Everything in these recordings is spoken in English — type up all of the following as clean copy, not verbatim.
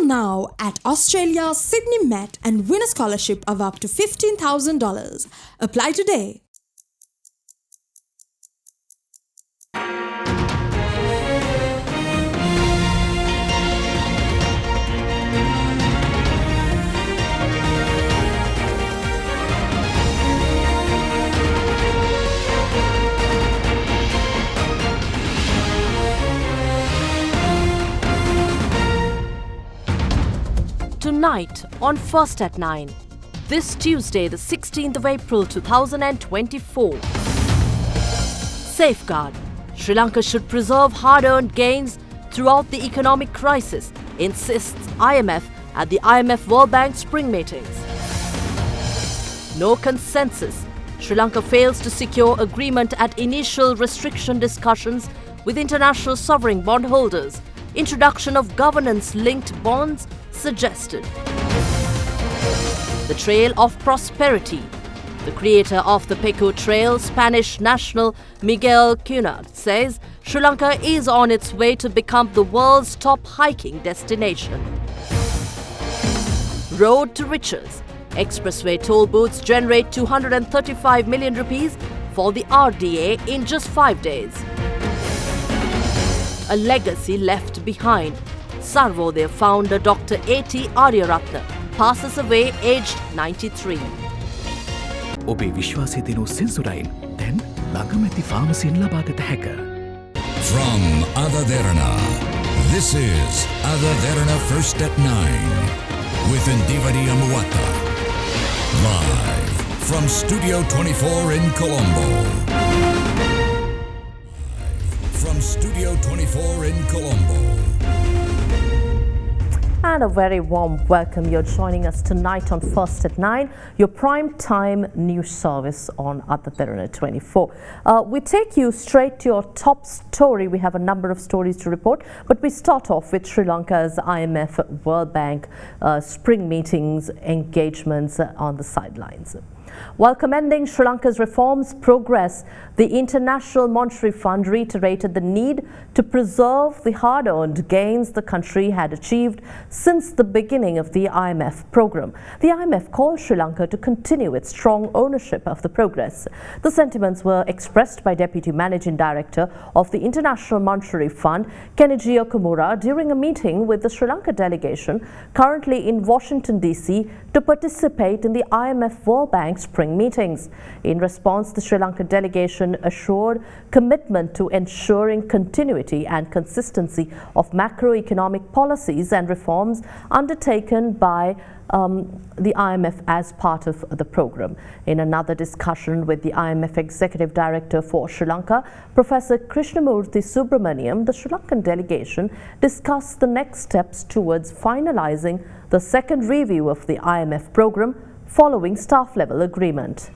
Enroll now at Australia's Sydney Met and win a scholarship of up to $15,000. Apply today. Tonight on First at 9. This Tuesday, the 16th of April 2024. Safeguard. Sri Lanka should preserve hard-earned gains throughout the economic crisis, insists IMF at the IMF World Bank spring meetings. No consensus. Sri Lanka fails to secure agreement at initial restriction discussions with international sovereign bondholders. Introduction of governance-linked bonds suggested. The Trail of Prosperity. The creator of the Pico Trail, Spanish national Miguel Cunard, says Sri Lanka is on its way to become the world's top hiking destination. Road to riches. Expressway toll booths generate 235 million rupees for the RDA in just 5 days. A legacy left behind. Sarvodaya founder Dr. A.T. Aryaratna passes away aged 93. ඔබේ විශ්වාසය දෙනු සෙන්සුරයින් දැන් ළඟමැති ෆාමසියෙන් ලබාගත හැක. From Derana, this is Derana First at 9 with Indivadi Amuwata. Live from Studio 24 in Colombo. From Studio 24 in Colombo. And a very warm welcome. You're joining us tonight on First at 9, your prime time news service on Derana 24. We take you straight to your top story. We have a number of stories to report, but we start off with Sri Lanka's IMF World Bank spring meetings, engagements on the sidelines. While commending Sri Lanka's reforms progress, the International Monetary Fund reiterated the need to preserve the hard-earned gains the country had achieved since the beginning of the IMF program. The IMF called Sri Lanka to continue its strong ownership of the progress. The sentiments were expressed by Deputy Managing Director of the International Monetary Fund, Kenichi Okamura, during a meeting with the Sri Lanka delegation currently in Washington, D.C. to participate in the IMF World Bank spring meetings. In response, the Sri Lankan delegation assured commitment to ensuring continuity and consistency of macroeconomic policies and reforms undertaken by the IMF as part of the program. In another discussion with the IMF Executive Director for Sri Lanka, Professor Krishnamurthy Subramaniam, the Sri Lankan delegation discussed the next steps towards finalizing the second review of the IMF program following staff-level agreement.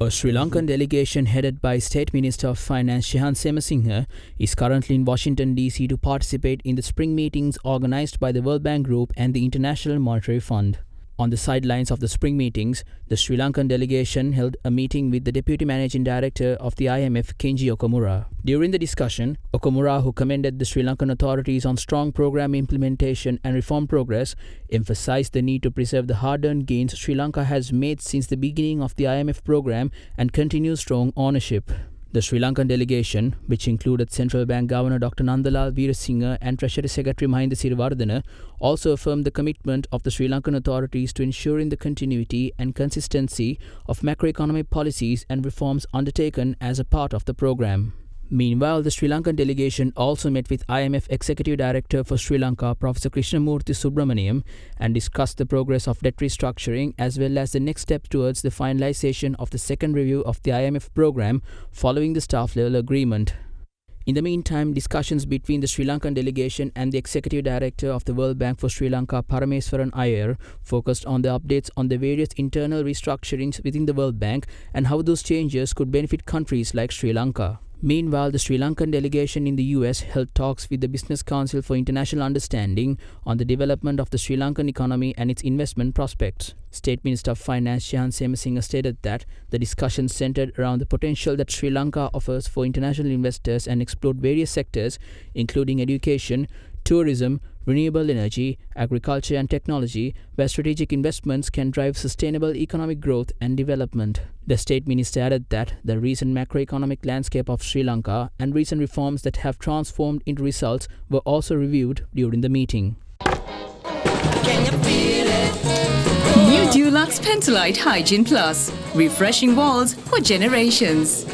A Sri Lankan delegation headed by State Minister of Finance Shehan Semasinghe is currently in Washington, D.C. to participate in the spring meetings organized by the World Bank Group and the International Monetary Fund. On the sidelines of the spring meetings, the Sri Lankan delegation held a meeting with the Deputy Managing Director of the IMF, Kenichi Okamura. During the discussion, Okamura, who commended the Sri Lankan authorities on strong program implementation and reform progress, emphasized the need to preserve the hard-earned gains Sri Lanka has made since the beginning of the IMF program and continue strong ownership. The Sri Lankan delegation, which included Central Bank Governor Dr. Nandalal Veerasinghe and Treasury Secretary Mahinda Siriwardana, also affirmed the commitment of the Sri Lankan authorities to ensuring the continuity and consistency of macroeconomic policies and reforms undertaken as a part of the program. Meanwhile, the Sri Lankan delegation also met with IMF Executive Director for Sri Lanka, Professor Krishnamurthy Subramaniam, and discussed the progress of debt restructuring as well as the next step towards the finalization of the second review of the IMF program following the staff-level agreement. In the meantime, discussions between the Sri Lankan delegation and the Executive Director of the World Bank for Sri Lanka, Parameswaran Iyer, focused on the updates on the various internal restructurings within the World Bank and how those changes could benefit countries like Sri Lanka. Meanwhile, the Sri Lankan delegation in the US held talks with the Business Council for International Understanding on the development of the Sri Lankan economy and its investment prospects. State Minister of Finance Shehan Semasinghe stated that the discussion centered around the potential that Sri Lanka offers for international investors and explored various sectors, including education, tourism, renewable energy, agriculture and technology, where strategic investments can drive sustainable economic growth and development. The State Minister added that the recent macroeconomic landscape of Sri Lanka and recent reforms that have transformed into results were also reviewed during the meeting. New Dulux Pentolite Hygiene Plus. Refreshing walls for generations.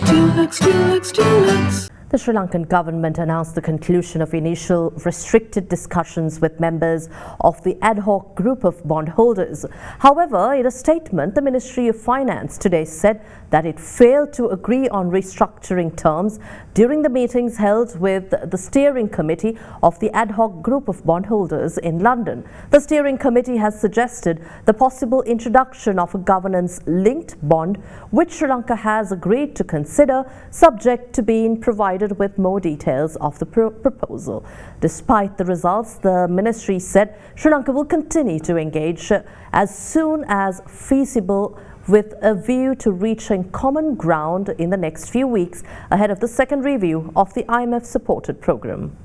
The Sri Lankan government announced the conclusion of initial restricted discussions with members of the ad hoc group of bondholders. However, in a statement, the Ministry of Finance today said that it failed to agree on restructuring terms during the meetings held with the steering committee of the ad hoc group of bondholders in London. The steering committee has suggested the possible introduction of a governance-linked bond, which Sri Lanka has agreed to consider, subject to being provided with more details of the proposal. Despite the results, the ministry said Sri Lanka will continue to engage as soon as feasible, with a view to reaching common ground in the next few weeks ahead of the second review of the IMF-supported program.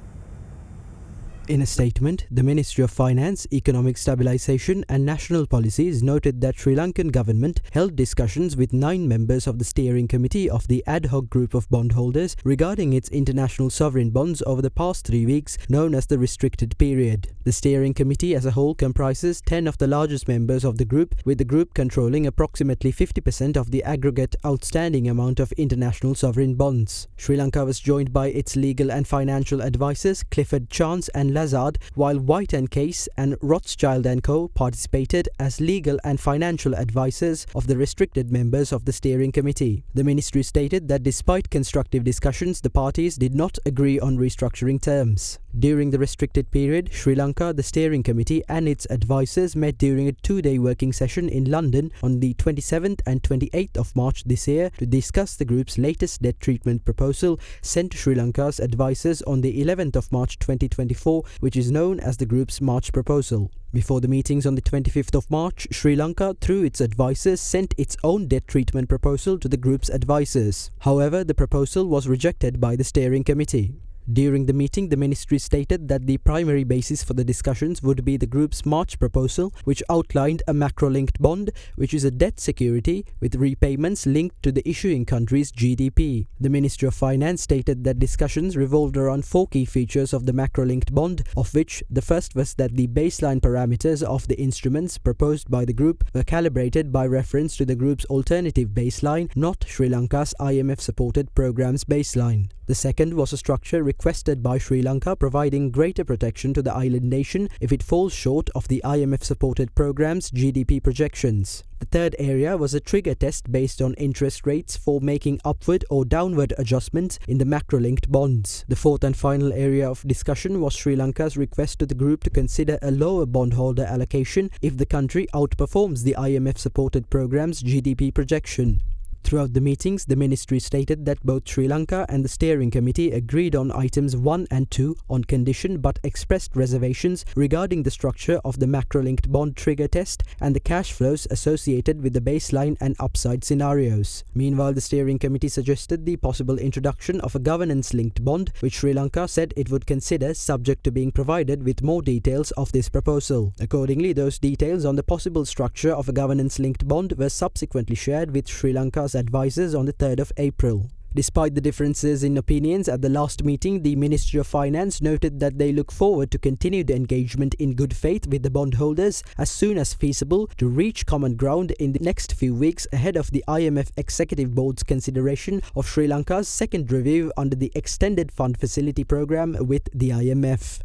In a statement, the Ministry of Finance, Economic Stabilisation and National Policies noted that Sri Lankan government held discussions with 9 members of the steering committee of the ad hoc group of bondholders regarding its international sovereign bonds over the past 3 weeks, known as the restricted period. The steering committee as a whole comprises 10 of the largest members of the group, with the group controlling approximately 50% of the aggregate outstanding amount of international sovereign bonds. Sri Lanka was joined by its legal and financial advisors Clifford Chance and Lazard, while White & Case and Rothschild & Co. participated as legal and financial advisors of the restricted members of the steering committee. The ministry stated that despite constructive discussions, the parties did not agree on restructuring terms. During the restricted period, Sri Lanka, the steering committee and its advisors met during a 2-day working session in London on the 27th and 28th of March this year to discuss the group's latest debt treatment proposal sent to Sri Lanka's advisors on the 11th of March 2024, which is known as the group's March proposal. Before the meetings on the 25th of March, Sri Lanka, through its advisors, sent its own debt treatment proposal to the group's advisors. However, the proposal was rejected by the steering committee. During the meeting, the ministry stated that the primary basis for the discussions would be the group's March proposal, which outlined a macro-linked bond, which is a debt security with repayments linked to the issuing country's GDP. The Ministry of Finance stated that discussions revolved around 4 key features of the macro-linked bond, of which the first was that the baseline parameters of the instruments proposed by the group were calibrated by reference to the group's alternative baseline, not Sri Lanka's IMF-supported program's baseline. The second was a structure requested by Sri Lanka providing greater protection to the island nation if it falls short of the IMF-supported program's GDP projections. The third area was a trigger test based on interest rates for making upward or downward adjustments in the macro-linked bonds. The fourth and final area of discussion was Sri Lanka's request to the group to consider a lower bondholder allocation if the country outperforms the IMF-supported program's GDP projection. Throughout the meetings, the ministry stated that both Sri Lanka and the steering committee agreed on items 1 and 2 on condition but expressed reservations regarding the structure of the macro-linked bond trigger test and the cash flows associated with the baseline and upside scenarios. Meanwhile, the steering committee suggested the possible introduction of a governance-linked bond, which Sri Lanka said it would consider subject to being provided with more details of this proposal. Accordingly, those details on the possible structure of a governance-linked bond were subsequently shared with Sri Lanka's advisors on the 3rd of April. Despite the differences in opinions at the last meeting, the Ministry of Finance noted that they look forward to continued engagement in good faith with the bondholders as soon as feasible to reach common ground in the next few weeks ahead of the IMF Executive Board's consideration of Sri Lanka's second review under the Extended Fund Facility Programme with the IMF.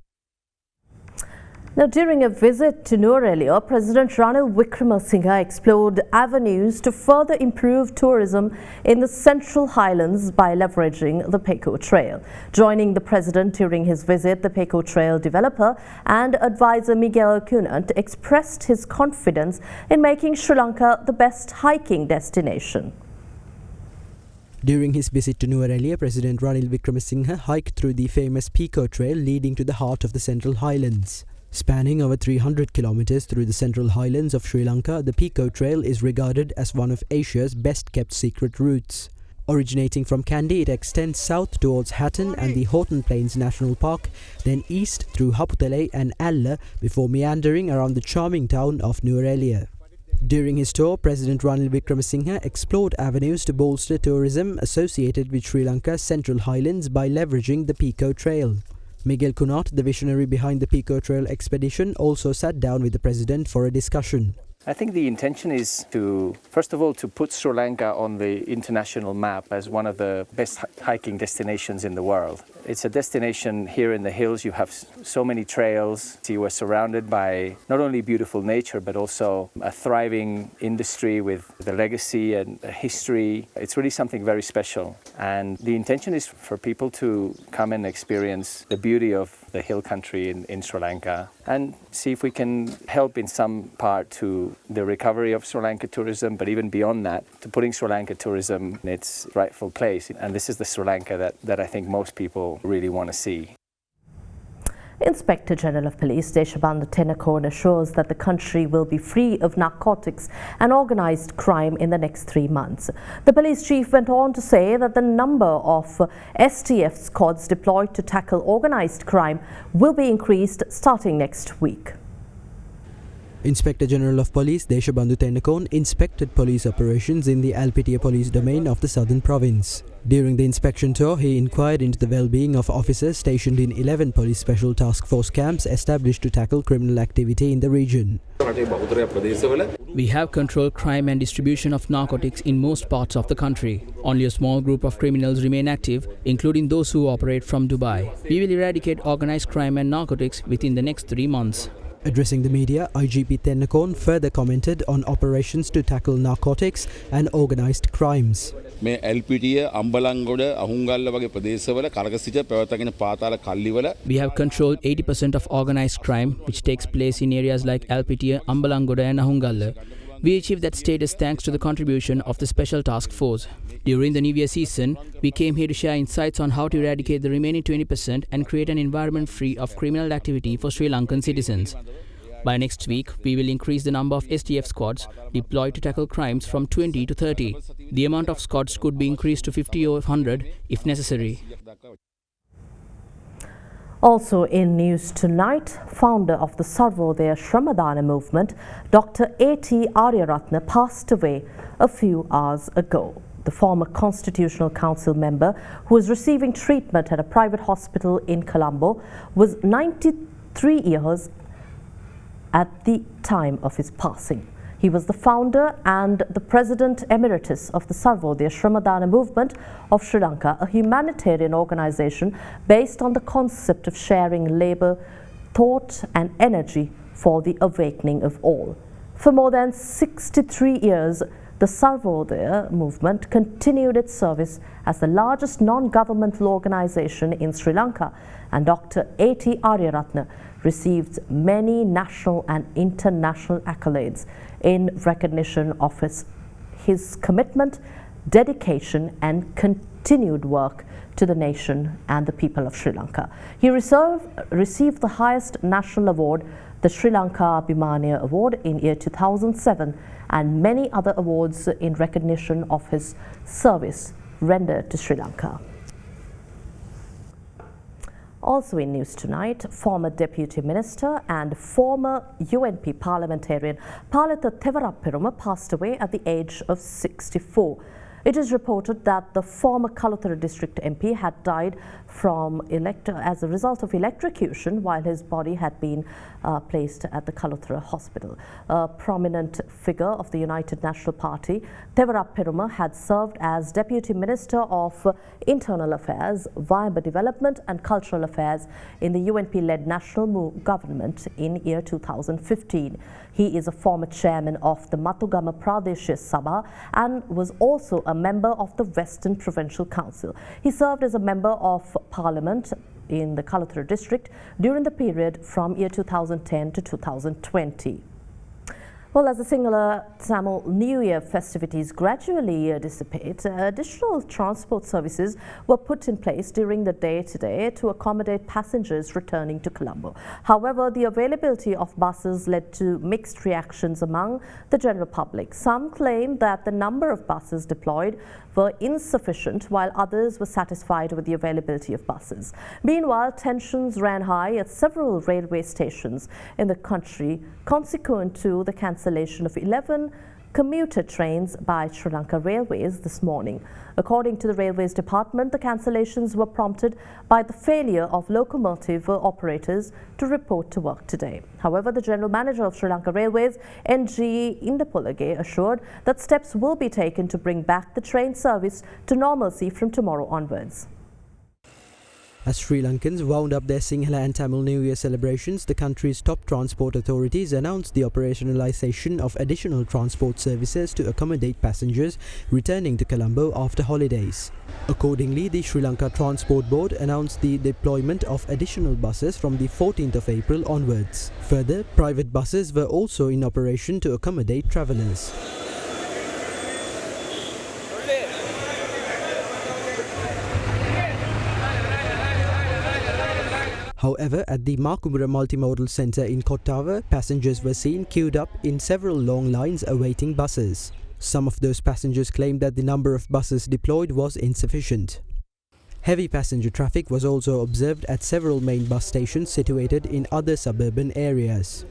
Now, during a visit to Nuwara, President Ranil Wickremesinghe explored avenues to further improve tourism in the Central Highlands by leveraging the Pico Trail. Joining the President during his visit, the Pico Trail developer and advisor Miguel Cunant expressed his confidence in making Sri Lanka the best hiking destination. During his visit to Nuwara, President Ranil Wickremesinghe hiked through the famous Pico Trail leading to the heart of the Central Highlands. Spanning over 300 kilometers through the Central Highlands of Sri Lanka, the Pico Trail is regarded as one of Asia's best-kept secret routes. Originating from Kandy, it extends south towards Hatton and the Houghton Plains National Park, then east through Haputale and Alla before meandering around the charming town of Nuwara. During his tour, President Ranil Wickremesinghe explored avenues to bolster tourism associated with Sri Lanka's Central Highlands by leveraging the Pico Trail. Miguel Cunhat, the visionary behind the Pico Trail expedition, also sat down with the President for a discussion. I think the intention is to, first of all, to put Sri Lanka on the international map as one of the best hiking destinations in the world. It's a destination here in the hills. You have so many trails. You are surrounded by not only beautiful nature, but also a thriving industry with the legacy and the history. It's really something very special. And the intention is for people to come and experience the beauty of the hill country in Sri Lanka and see if we can help in some part to the recovery of Sri Lanka tourism, but even beyond that, to putting Sri Lanka tourism in its rightful place. And this is the Sri Lanka that I think most people really want to see. Inspector General of Police Deshabandhu Tennakoon assures that the country will be free of narcotics and organised crime in the next 3 months. The police chief went on to say that the number of STF squads deployed to tackle organised crime will be increased starting next week. Inspector General of Police Deshabandhu Tennakoon inspected police operations in the Alpitia police domain of the southern province. During the inspection tour, he inquired into the well-being of officers stationed in 11 police special task force camps established to tackle criminal activity in the region. We have controlled crime and distribution of narcotics in most parts of the country. Only a small group of criminals remain active, including those who operate from Dubai. We will eradicate organised crime and narcotics within the next 3 months. Addressing the media, IGP Tennakoon further commented on operations to tackle narcotics and organised crimes. මේ එල්පිටිය අම්බලන්ගොඩ අහුංගල්ල වගේ ප්‍රදේශවල කරකසිත පැවතගෙන පාතාල කල්ලිවල We have controlled 80% of organised crime which takes place in areas like Alpitia, Ambalangoda and Ahungalla. We achieved that status thanks to the contribution of the Special Task Force. During the New Year season, we came here to share insights on how to eradicate the remaining 20% and create an environment free of criminal activity for Sri Lankan citizens. By next week, we will increase the number of STF squads deployed to tackle crimes from 20 to 30. The amount of squads could be increased to 50 or 100 if necessary. Also in news tonight, founder of the Sarvodaya Shramadana movement, Dr. A.T. Aryaratna passed away a few hours ago. The former Constitutional Council member, who was receiving treatment at a private hospital in Colombo, was 93 years at the time of his passing. He was the founder and the President Emeritus of the Sarvodaya Shramadana movement of Sri Lanka, a humanitarian organization based on the concept of sharing labor, thought and energy for the awakening of all. For more than 63 years, the Sarvodaya movement continued its service as the largest non-governmental organization in Sri Lanka, and Dr. A.T. Aryaratna received many national and international accolades in recognition of his commitment, dedication and continued work to the nation and the people of Sri Lanka. He received the highest national award, the Sri Lanka Abhimaniya Award in year 2007, and many other awards in recognition of his service rendered to Sri Lanka. Also in news tonight, former Deputy Minister and former UNP parliamentarian Palatha Thevarapperuma passed away at the age of 64. It is reported that the former Kaluthara district MP had died as a result of electrocution while his body had been placed at the Kaluthara hospital. A prominent figure of the United National Party, Thevarapperuma had served as Deputy Minister of Internal Affairs, Viable Development and Cultural Affairs in the UNP-led national government in year 2015. He is a former chairman of the Matugama Pradeshya Sabha and was also a member of the Western Provincial Council. He served as a member of Parliament in the Kaluthara district during the period from year 2010 to 2020. Well, as the Sinhala Tamil New Year festivities gradually dissipate, additional transport services were put in place during the day today to accommodate passengers returning to Colombo. However, the availability of buses led to mixed reactions among the general public. Some claimed that the number of buses deployed were insufficient, while others were satisfied with the availability of buses. Meanwhile, tensions ran high at several railway stations in the country, consequent to the cancellation of 11 commuter trains by Sri Lanka Railways this morning. According to the Railways Department, the cancellations were prompted by the failure of locomotive operators to report to work today. However, the General Manager of Sri Lanka Railways, NG Indapulage, assured that steps will be taken to bring back the train service to normalcy from tomorrow onwards. As Sri Lankans wound up their Sinhala and Tamil New Year celebrations, the country's top transport authorities announced the operationalization of additional transport services to accommodate passengers returning to Colombo after holidays. Accordingly, the Sri Lanka Transport Board announced the deployment of additional buses from the 14th of April onwards. Further, private buses were also in operation to accommodate travellers. However, at the Makumura Multimodal Centre in Kottawa, passengers were seen queued up in several long lines awaiting buses. Some of those passengers claimed that the number of buses deployed was insufficient. Heavy passenger traffic was also observed at several main bus stations situated in other suburban areas.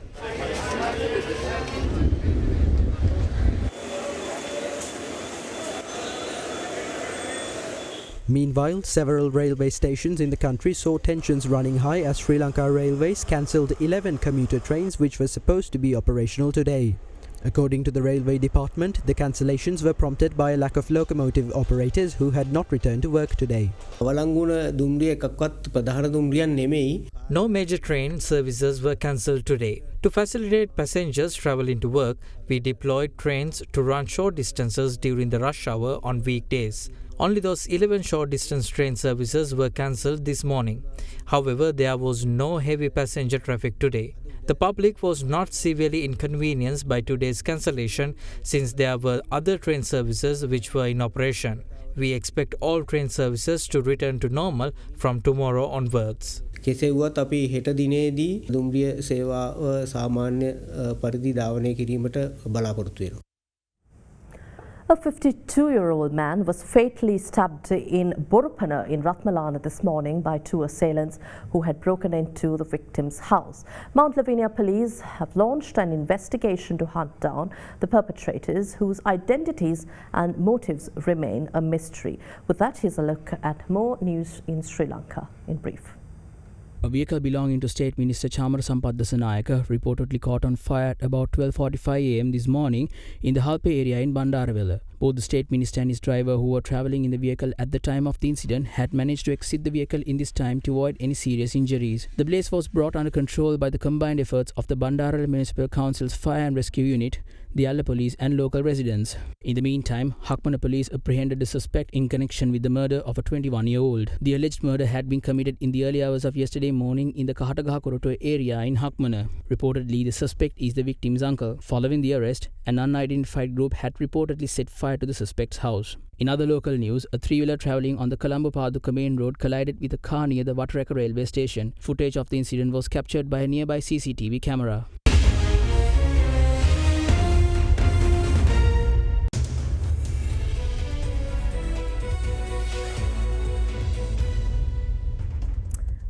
Meanwhile, several railway stations in the country saw tensions running high as Sri Lanka Railways cancelled 11 commuter trains which were supposed to be operational today. According to the Railway Department, the cancellations were prompted by a lack of locomotive operators who had not returned to work today. No major train services were cancelled today. To facilitate passengers travelling to work, we deployed trains to run short distances during the rush hour on weekdays. Only those 11 short-distance train services were cancelled this morning. However, there was no heavy passenger traffic today. The public was not severely inconvenienced by today's cancellation since there were other train services which were in operation. We expect all train services to return to normal from tomorrow onwards. කෙසේ වුවත් අපි හෙට දිනේදී දුම්රිය සේවාව සාමාන්‍ය පරිදි ධාවනය කිරීමට බලාපොරොත්තු වෙනවා. A 52-year-old man was fatally stabbed in Borupana in Ratmalana this morning by two assailants who had broken into the victim's house. Mount Lavinia police have launched an investigation to hunt down the perpetrators, whose identities and motives remain a mystery. With that, here's a look at more news in Sri Lanka in brief. A vehicle belonging to State Minister Chamara Sampath Dasanayake reportedly caught on fire at about 12:45 am this morning in the Halpe area in Bandarawela. Both the State Minister and his driver, who were travelling in the vehicle at the time of the incident, had managed to exit the vehicle in this time to avoid any serious injuries. The blaze was brought under control by the combined efforts of the Bandarala Municipal Council's Fire and Rescue Unit, the Alla Police and local residents. In the meantime, Hakmana Police apprehended the suspect in connection with the murder of a 21-year-old. The alleged murder had been committed in the early hours of yesterday morning in the Kahatagaha area in Hakmana. Reportedly, the suspect is the victim's uncle. Following the arrest, an unidentified group had reportedly set fire to the suspect's house. In other local news, a three-wheeler travelling on the Colombo-Paduka main road collided with a car near the Watareka railway station. Footage of the incident was captured by a nearby CCTV camera.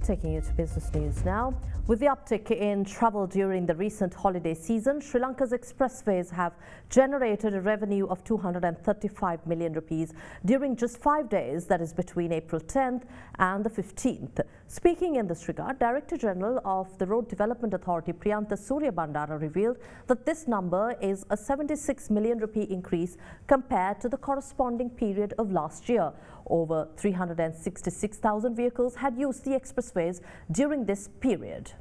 Taking you to business news now. With the uptick in travel during the recent holiday season, Sri Lanka's expressways have generated a revenue of 235 million rupees during just 5 days, that is between April 10th and the 15th. Speaking in this regard, Director General of the Road Development Authority Priyantha Surya Bandara revealed that this number is a 76 million rupee increase compared to the corresponding period of last year. Over 366,000 vehicles had used the expressways during this period.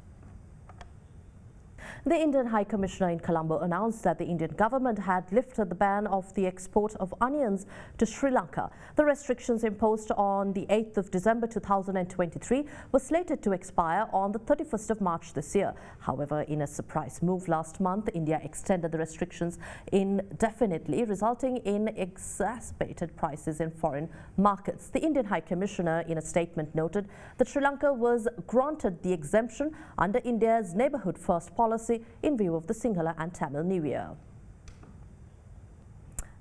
The Indian High Commissioner in Colombo announced that the Indian government had lifted the ban of the export of onions to Sri Lanka. The restrictions imposed on the 8th of December 2023 were slated to expire on the 31st of March this year. However, in a surprise move last month, India extended the restrictions indefinitely, resulting in exacerbated prices in foreign markets. The Indian High Commissioner in a statement noted that Sri Lanka was granted the exemption under India's Neighbourhood First policy in view of the Sinhala and Tamil New Year.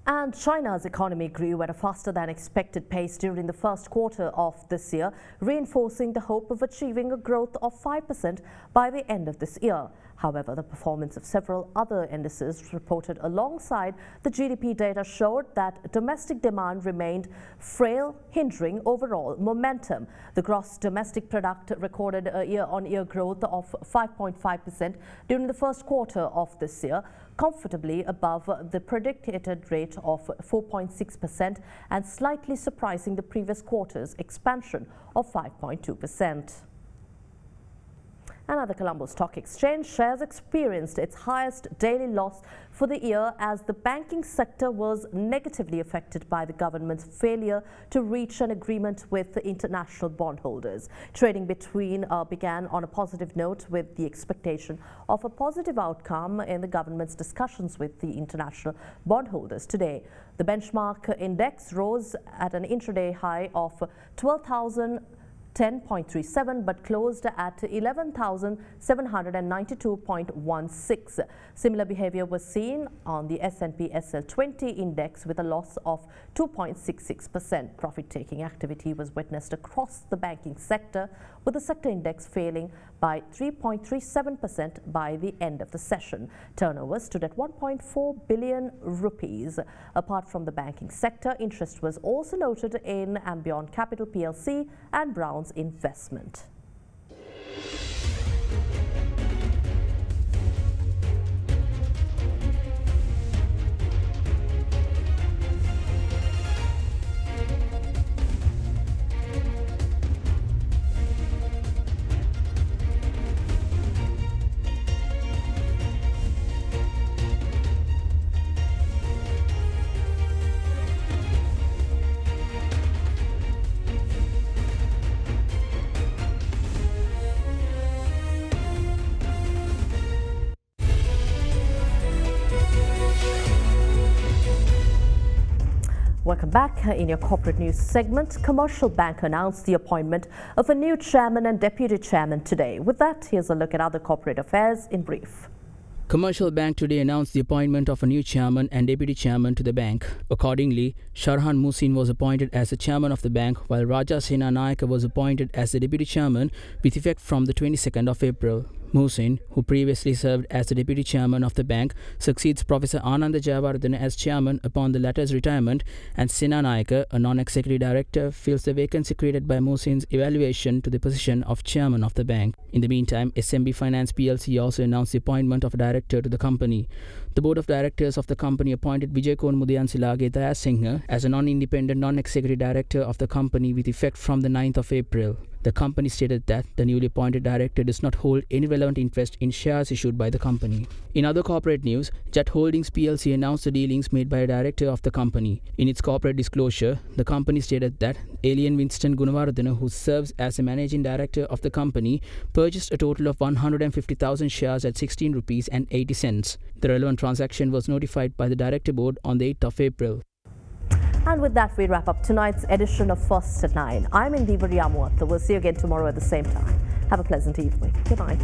And China's economy grew at a faster than expected pace during the first quarter of this year, reinforcing the hope of achieving a growth of 5% by the end of this year. However, the performance of several other indices reported alongside the GDP data showed that domestic demand remained frail, hindering overall momentum. The gross domestic product recorded a year-on-year growth of 5.5% during the first quarter of this year, comfortably above the predicted rate of 4.6% and slightly surprising the previous quarter's expansion of 5.2%. And at the Colombo Stock Exchange, shares experienced its highest daily loss for the year as the banking sector was negatively affected by the government's failure to reach an agreement with the international bondholders. Trading began on a positive note with the expectation of a positive outcome in the government's discussions with the international bondholders today. The benchmark index rose at an intraday high of 12,010.37 but closed at 11,792.16. Similar behavior was seen on the S&P SL20 index with a loss of 2.66%. Profit-taking activity was witnessed across the banking sector, with the sector index failing by 3.37% by the end of the session. Turnover stood at 1.4 billion rupees. Apart from the banking sector, interest was also noted in Ambion Capital PLC and Brown's Investment. Welcome back. In your corporate news segment, Commercial Bank announced the appointment of a new chairman and deputy chairman today. With that, here's a look at other corporate affairs in brief. Commercial Bank today announced the appointment of a new chairman and deputy chairman to the bank. Accordingly, Sharhan Musin was appointed as the chairman of the bank, while Raja Sena Nayaka was appointed as the deputy chairman with effect from the 22nd of April. Musin, who previously served as the deputy chairman of the bank, succeeds Professor Ananda Jayawardena as chairman upon the latter's retirement, and Sena Nayaka, a non-executive director, fills the vacancy created by Musin's evaluation to the position of chairman of the bank. In the meantime, SMB Finance PLC also announced the appointment of a director to the company. The board of directors of the company appointed Vijay Kon Mudayansilage Dayasinghe as a non-independent non-executive director of the company with effect from the 9th of April. The company stated that the newly appointed director does not hold any relevant interest in shares issued by the company. In other corporate news, Jet Holdings PLC announced the dealings made by a director of the company. In its corporate disclosure, the company stated that Alien Winston Gunawardena, who serves as the managing director of the company, purchased a total of 150,000 shares at 16 rupees and 80 cents. The relevant transaction was notified by the director board on the 8th of April. And with that, we wrap up tonight's edition of First at 9. I'm Indivari Amuatha. We'll see you again tomorrow at the same time. Have a pleasant evening. Good night.